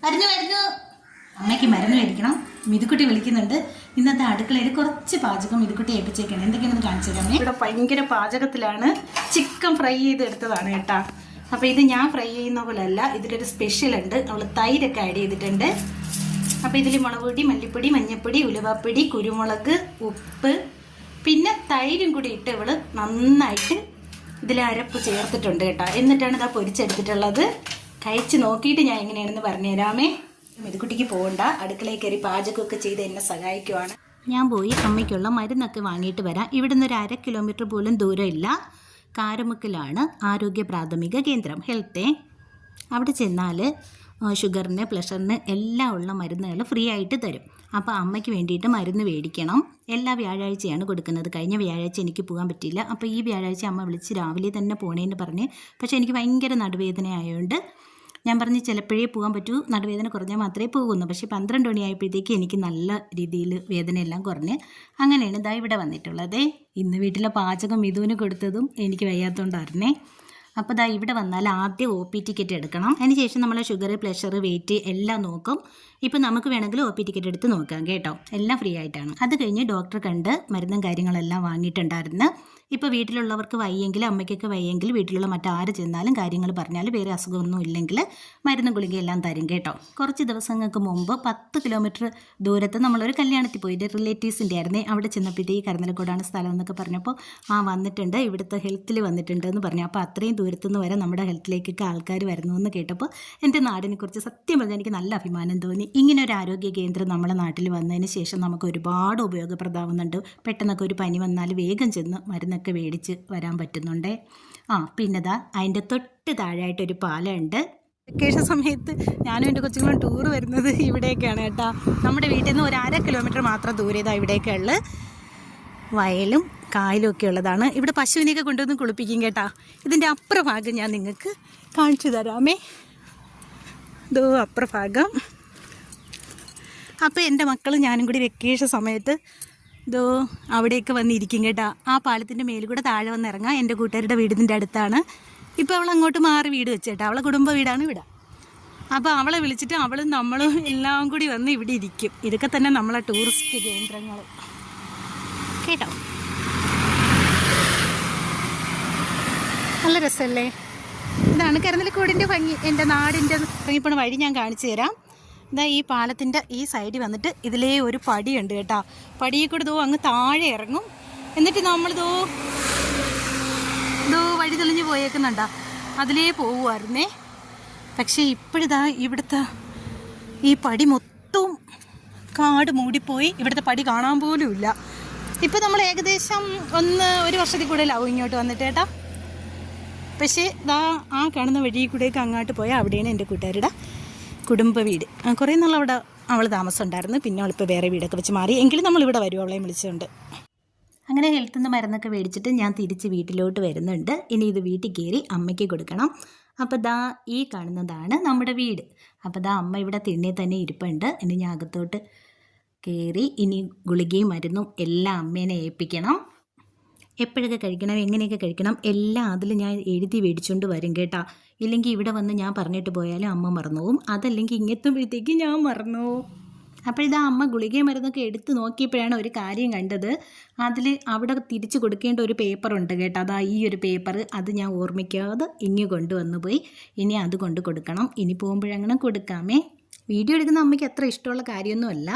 വരുന്നു. അമ്മയ്ക്ക് മരുന്ന് മേടിക്കണം. മിതുക്കുട്ടി വിളിക്കുന്നുണ്ട്. ഇന്നത്തെ അടുക്കളയിൽ കുറച്ച് പാചകം മിതുക്കുട്ടി ഏൽപ്പിച്ചേക്കാണ്. എന്തൊക്കെയാണെന്ന് കാണിച്ചു തരാം. ഇവിടെ ഭയങ്കര പാചകത്തിലാണ്. ചിക്കൻ ഫ്രൈ ചെയ്ത് എടുത്തതാണ് കേട്ടാ. അപ്പോൾ ഇത് ഞാൻ ഫ്രൈ ചെയ്യുന്ന പോലെ അല്ല, ഇതിലൊരു സ്പെഷ്യൽ ഉണ്ട്. അവൾ തൈരൊക്കെ ആഡ് ചെയ്തിട്ടുണ്ട്. അപ്പോൾ ഇതിൽ മുളക് പൊടി, മല്ലിപ്പൊടി, മഞ്ഞൾപ്പൊടി, ഉലുവാപ്പൊടി, കുരുമുളക്, ഉപ്പ്, പിന്നെ തൈരും കൂടി ഇട്ട് ഇവൾ നന്നായിട്ട് ഇതിൽ അരപ്പ് ചേർത്തിട്ടുണ്ട് കേട്ടോ. എന്നിട്ടാണ് ഇതാ പൊരിച്ചെടുത്തിട്ടുള്ളത്. കഴിച്ച് നോക്കിയിട്ട് ഞാൻ എങ്ങനെയാണെന്ന് പറഞ്ഞുതരാമേ. മിതുക്കുട്ടിക്ക് പോകണ്ട, അടുക്കളയിൽ കയറി പാചകമൊക്കെ ചെയ്ത് എന്നെ സഹായിക്കുവാണ്. ഞാൻ പോയി അമ്മയ്ക്കുള്ള മരുന്നൊക്കെ വാങ്ങിയിട്ട് വരാം. ഇവിടുന്ന് ഒരു 1/2 കിലോമീറ്റർ പോലും ദൂരമില്ല. കാരമുക്കിലാണ് ആരോഗ്യ പ്രാഥമിക കേന്ദ്രം, ഹെൽത്തേ. അവിടെ ചെന്നാൽ ഷുഗറിന്, പ്രഷറിന് എല്ലാം ഉള്ള മരുന്നുകൾ ഫ്രീ ആയിട്ട് തരും. അപ്പോൾ അമ്മയ്ക്ക് വേണ്ടിയിട്ട് മരുന്ന് മേടിക്കണം. എല്ലാ വ്യാഴാഴ്ചയാണ് കൊടുക്കുന്നത്. കഴിഞ്ഞ വ്യാഴാഴ്ച എനിക്ക് പോകാൻ പറ്റിയില്ല. അപ്പോൾ ഈ വ്യാഴാഴ്ച അമ്മ വിളിച്ച് രാവിലെ തന്നെ പോകണേന്ന് പറഞ്ഞ്. പക്ഷേ എനിക്ക് ഭയങ്കര നടുവേദന ആയതുകൊണ്ട് ഞാൻ പറഞ്ഞ് ചിലപ്പോഴേ പോകാൻ പറ്റൂ, നടുവേദന കുറഞ്ഞാൽ മാത്രമേ പോകുന്നു. പക്ഷേ 12 മണിയായപ്പോഴത്തേക്ക് എനിക്ക് നല്ല രീതിയിൽ വേദനയെല്ലാം കുറഞ്ഞ് അങ്ങനെയാണ് ഇതാ ഇവിടെ വന്നിട്ടുള്ളത്. ഇന്ന് വീട്ടിലെ പാചകം മിഥുവിന് കൊടുത്തതും എനിക്ക് വയ്യാത്തതുകൊണ്ടായിരുന്നേ. അപ്പോൾ ദാ ഇവിടെ വന്നാൽ ആദ്യം OP ടിക്കറ്റ് എടുക്കണം. അതിനുശേഷം നമ്മൾ ഷുഗർ, പ്രഷർ, വെയിറ്റ് എല്ലാം നോക്കും. ഇപ്പോൾ നമുക്ക് വേണമെങ്കിൽ OP ടിക്കറ്റ് എടുത്ത് നോക്കാം കേട്ടോ. എല്ലാം ഫ്രീ ആയിട്ടാണ്. അത് കഴിഞ്ഞ് ഡോക്ടറെ കണ്ട് മരുന്നും കാര്യങ്ങളെല്ലാം വാങ്ങിയിട്ടുണ്ടായിരുന്നു. ഇപ്പോൾ വീട്ടിലുള്ളവർക്ക് വയ്യെങ്കിൽ, അമ്മയ്ക്കൊക്കെ വയ്യെങ്കിൽ വീട്ടിലുള്ള മറ്റാര് ചെന്നാലും കാര്യങ്ങൾ പറഞ്ഞാൽ വേറെ അസുഖമൊന്നും ഇല്ലെങ്കിൽ മരുന്നും ഗുളികയെല്ലാം തരും കേട്ടോ. കുറച്ച് ദിവസങ്ങൾക്ക് മുമ്പ് 10 കിലോമീറ്റർ ദൂരത്ത് നമ്മളൊരു കല്യാണത്തിൽ പോയി. റിലേറ്റീവ്സിൻ്റെ ആയിരുന്നേ. അവിടെ ചെന്നപ്പോഴത്തേക്ക് കരുതലക്കോടാണ് സ്ഥലം എന്നൊക്കെ പറഞ്ഞപ്പോൾ വന്നിട്ടുണ്ട്, ഇവിടുത്തെ ഹെൽത്തിൽ വന്നിട്ടുണ്ട് എന്ന് പറഞ്ഞു. അപ്പോൾ അത്രയും ദൂരത്തുനിന്ന് വരെ നമ്മുടെ ഹെൽത്തിലേക്കൊക്കെ ആൾക്കാർ വരുന്നു എന്ന് കേട്ടപ്പോൾ എൻ്റെ നാടിനെക്കുറിച്ച് സത്യം പറഞ്ഞാൽ എനിക്ക് നല്ല അഭിമാനം തോന്നി. ഇങ്ങനെ ഒരു ആരോഗ്യ കേന്ദ്രം നമ്മുടെ നാട്ടിൽ വന്നതിന് ശേഷം നമുക്ക് ഒരുപാട് ഉപയോഗപ്രദമാവുന്നുണ്ട്. പെട്ടെന്നൊക്കെ ഒരു പനി വന്നാൽ വേഗം ചെന്ന് മരുന്നൊക്കെ മേടിച്ച് വരാൻ പറ്റുന്നുണ്ട്. പിന്നെ അതിൻ്റെ തൊട്ട് താഴെയായിട്ടൊരു പാലമുണ്ട്. വെക്കേഷൻ സമയത്ത് ഞാനും എൻ്റെ കൊച്ചുങ്ങളും ടൂർ വരുന്നത് ഇവിടേക്കാണ് കേട്ടോ. നമ്മുടെ വീട്ടിൽ നിന്ന് ഒരു 1/2 കിലോമീറ്റർ മാത്രം ദൂരെ ഇവിടേക്കുള്ള വയലും കായലും ഒക്കെ ഉള്ളതാണ്. ഇവിടെ പശുവിനെയൊക്കെ കൊണ്ടുവന്ന് കുളിപ്പിക്കും കേട്ടോ. ഇതിൻ്റെ അപ്പുറഭാഗം ഞാൻ നിങ്ങൾക്ക് കാണിച്ചു തരാമേ. ഇതോ അപ്പുറഭാഗം. അപ്പോൾ എൻ്റെ മക്കളും ഞാനും കൂടി വെക്കേഷൻ സമയത്ത് ഇതോ അവിടെയൊക്കെ വന്നിരിക്കും കേട്ടോ. ആ പാലത്തിൻ്റെ മേലിൽ കൂടെ താഴെ വന്ന് ഇറങ്ങാം. എൻ്റെ കൂട്ടുകാരുടെ വീടിൻ്റെ അടുത്താണ്. ഇപ്പോൾ അവൾ അങ്ങോട്ട് മാറി വീട് വെച്ചേട്ടാ. അവളെ കുടുംബ വീടാണ് ഇവിടെ. അപ്പോൾ അവളെ വിളിച്ചിട്ട് അവളും നമ്മളും എല്ലാം കൂടി വന്ന് ഇവിടെ ഇരിക്കും. ഇതൊക്കെ തന്നെ നമ്മളെ ടൂറിസ്റ്റ് കേന്ദ്രങ്ങൾ കേട്ടോ. നല്ല രസമല്ലേ? ഇതാണ് കരുതലക്കോടിൻ്റെ ഭംഗി. എൻ്റെ നാടിൻ്റെ ഇറങ്ങിപ്പോണ വഴി ഞാൻ കാണിച്ചു തരാം. ഇതാ ഈ പാലത്തിൻ്റെ ഈ സൈഡിൽ വന്നിട്ട് ഇതിലേ ഒരു പടിയുണ്ട് കേട്ടോ. പടിയിൽ കൂടെ അങ്ങ് താഴെ ഇറങ്ങും. എന്നിട്ട് നമ്മളിതോ വഴി തെളിഞ്ഞ് പോയേക്കുന്നുണ്ടോ, അതിലേ പോവുമായിരുന്നേ. പക്ഷേ ഇപ്പോഴിതാ ഇവിടുത്തെ ഈ പടി മൊത്തവും കാട് മൂടിപ്പോയി. ഇവിടുത്തെ പടി കാണാൻ പോലും ഇല്ല. ഇപ്പോൾ നമ്മൾ ഏകദേശം 1 വർഷത്തിൽ കൂടുതലാവും ഇങ്ങോട്ട് വന്നിട്ട് കേട്ടോ. പക്ഷേ ആ കാണുന്ന വഴിയിൽ കൂടെയൊക്കെ അങ്ങോട്ട് പോയാൽ അവിടെയാണ് എൻ്റെ കൂട്ടുകാരുടെ കുടുംബ വീട്. കുറേ നാൾ അവിടെ അവൾ താമസം ഉണ്ടായിരുന്നു. പിന്നെ അവളിപ്പോൾ വേറെ വീടൊക്കെ വെച്ച് മാറി. എങ്കിലും നമ്മളിവിടെ വരും, അവളെയും വിളിച്ചുകൊണ്ട്. അങ്ങനെ ഹെൽത്തിൽ നിന്ന് മരുന്നൊക്കെ മേടിച്ചിട്ട് ഞാൻ തിരിച്ച് വീട്ടിലോട്ട് വരുന്നുണ്ട്. ഇനി ഇത് വീട്ടിൽ കയറി അമ്മയ്ക്ക് കൊടുക്കണം. അപ്പോൾ ഈ കാണുന്നതാണ് നമ്മുടെ വീട്. അപ്പോൾ അമ്മ ഇവിടെ തിണ്ണി തന്നെ ഇരിപ്പുണ്ട്. ഇനി ഞാൻ അകത്തോട്ട് കയറി ഇനി ഗുളികയും മരുന്നും എല്ലാം അമ്മേനെ ഏൽപ്പിക്കണം. എപ്പോഴൊക്കെ കഴിക്കണം, എങ്ങനെയൊക്കെ കഴിക്കണം എല്ലാം അതിൽ ഞാൻ എഴുതി മേടിച്ചുകൊണ്ട് വരും കേട്ടോ. ഇല്ലെങ്കിൽ ഇവിടെ വന്ന് ഞാൻ പറഞ്ഞിട്ട് പോയാലും അമ്മ മറന്നുപോകും. അതല്ലെങ്കിൽ ഇങ്ങെത്തുമ്പോഴത്തേക്ക് ഞാൻ മറന്നുപോകും. അപ്പോൾ അമ്മ ഗുളികയും മരുന്നൊക്കെ എടുത്ത് നോക്കിയപ്പോഴാണ് ഒരു കാര്യം കണ്ടത്. അതിൽ അവിടെ തിരിച്ച് കൊടുക്കേണ്ട ഒരു പേപ്പറുണ്ട് കേട്ടോ. ഈ ഒരു പേപ്പർ അത് ഞാൻ ഓർമ്മിക്കാതെ ഇങ്ങ് കൊണ്ടുവന്നു പോയി. ഇനി അത് കൊണ്ട് കൊടുക്കണം. ഇനി പോകുമ്പോഴങ്ങനെ കൊടുക്കാമേ. വീഡിയോ എടുക്കുന്ന അമ്മയ്ക്ക് അത്ര ഇഷ്ടമുള്ള കാര്യമൊന്നുമല്ല.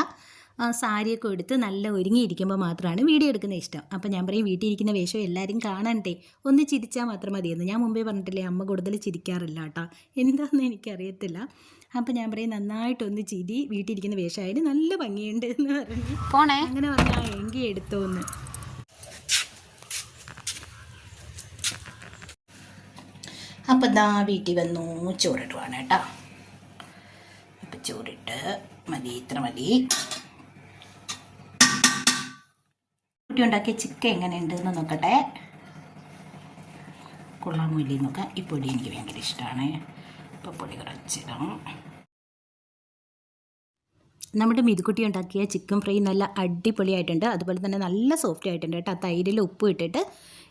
സാരിയൊക്കെ എടുത്ത് നല്ല ഒരുങ്ങിയിരിക്കുമ്പോൾ മാത്രമാണ് വീഡിയോ എടുക്കുന്ന ഇഷ്ടം. അപ്പോൾ ഞാൻ പറയും വീട്ടിൽ ഇരിക്കുന്ന വേഷം എല്ലാവരും കാണണ്ടേ, ഒന്ന് ചിരിച്ചാൽ മാത്രം മതിയെന്ന്. ഞാൻ മുമ്പേ പറഞ്ഞിട്ടില്ലേ അമ്മ കൂടുതൽ ചിരിക്കാറില്ല കേട്ടോ. എന്താണെന്ന് എനിക്കറിയത്തില്ല. അപ്പോൾ ഞാൻ പറയും നന്നായിട്ടൊന്ന് ചിരി, വീട്ടിലിരിക്കുന്ന വേഷമായാലും നല്ല ഭംഗിയുണ്ട് എന്ന് പറഞ്ഞു പോണേ. അങ്ങനെ പറഞ്ഞാൽ എങ്കിൽ എടുത്തോന്ന്. അപ്പം വീട്ടിൽ വന്നു ചോറിടുവാണ് കേട്ടോ. അപ്പം ചോറിട്ട് മതി, ഇത്ര മതി. കുട്ടി ഉണ്ടാക്കിയ ചിക്കൻ എങ്ങനെയുണ്ട് എന്ന് നോക്കട്ടെ. കൊള്ളാമോ ഇല്ലേ നോക്കാം. ഈ പൊടി എനിക്ക് ഭയങ്കര ഇഷ്ടമാണ്. ഇപ്പോൾ പൊടി കുറച്ചിടാം. നമ്മുടെ മിതുക്കുട്ടി ഉണ്ടാക്കിയ ചിക്കൻ ഫ്രൈ നല്ല അടിപൊളിയായിട്ടുണ്ട്. അതുപോലെ തന്നെ നല്ല സോഫ്റ്റ് ആയിട്ടുണ്ട് കേട്ടോ. തൈരിൽ ഉപ്പ് ഇട്ടിട്ട്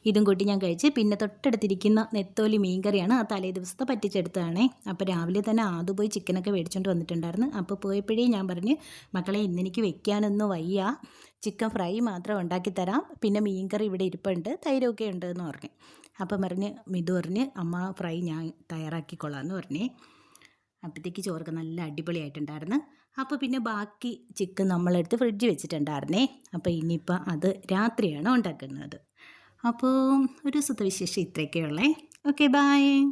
ഇതും കൂട്ടി ഞാൻ കഴിച്ച്. പിന്നെ തൊട്ടടുത്തിരിക്കുന്ന നെത്തോലി മീൻകറിയാണ്, ആ തലേ ദിവസത്തെ പറ്റിച്ചെടുത്തതാണേ. അപ്പോൾ രാവിലെ തന്നെ ആദ്യം പോയി ചിക്കനൊക്കെ മേടിച്ചുകൊണ്ട് വന്നിട്ടുണ്ടായിരുന്നു. അപ്പോൾ പോയപ്പോഴേ ഞാൻ പറഞ്ഞ്, മക്കളെ ഇന്നെനിക്ക് വെക്കാനൊന്നും വയ്യ, ചിക്കൻ ഫ്രൈ മാത്രം ഉണ്ടാക്കി തരാം, പിന്നെ മീൻകറി ഇവിടെ ഇരിപ്പുണ്ട്, തൈരൊക്കെ ഉണ്ട് എന്ന് പറഞ്ഞു. അപ്പം പറഞ്ഞ് മിതു പറഞ്ഞ് അമ്മ ഫ്രൈ ഞാൻ തയ്യാറാക്കിക്കൊള്ളാം എന്ന് പറഞ്ഞേ. അപ്പോഴത്തേക്ക് ചോറൊക്കെ നല്ല അടിപൊളിയായിട്ടുണ്ടായിരുന്നു. അപ്പോൾ പിന്നെ ബാക്കി ചിക്കൻ നമ്മളെടുത്ത് ഫ്രിഡ്ജ് വെച്ചിട്ടുണ്ടായിരുന്നേ. അപ്പോൾ ഇനിയിപ്പോൾ അത് രാത്രിയാണ് ഉണ്ടാക്കുന്നത്. അപ്പോൾ ഒരു സുഖവിശേഷം ഇത്രയൊക്കെയുള്ളേ. Okay, by.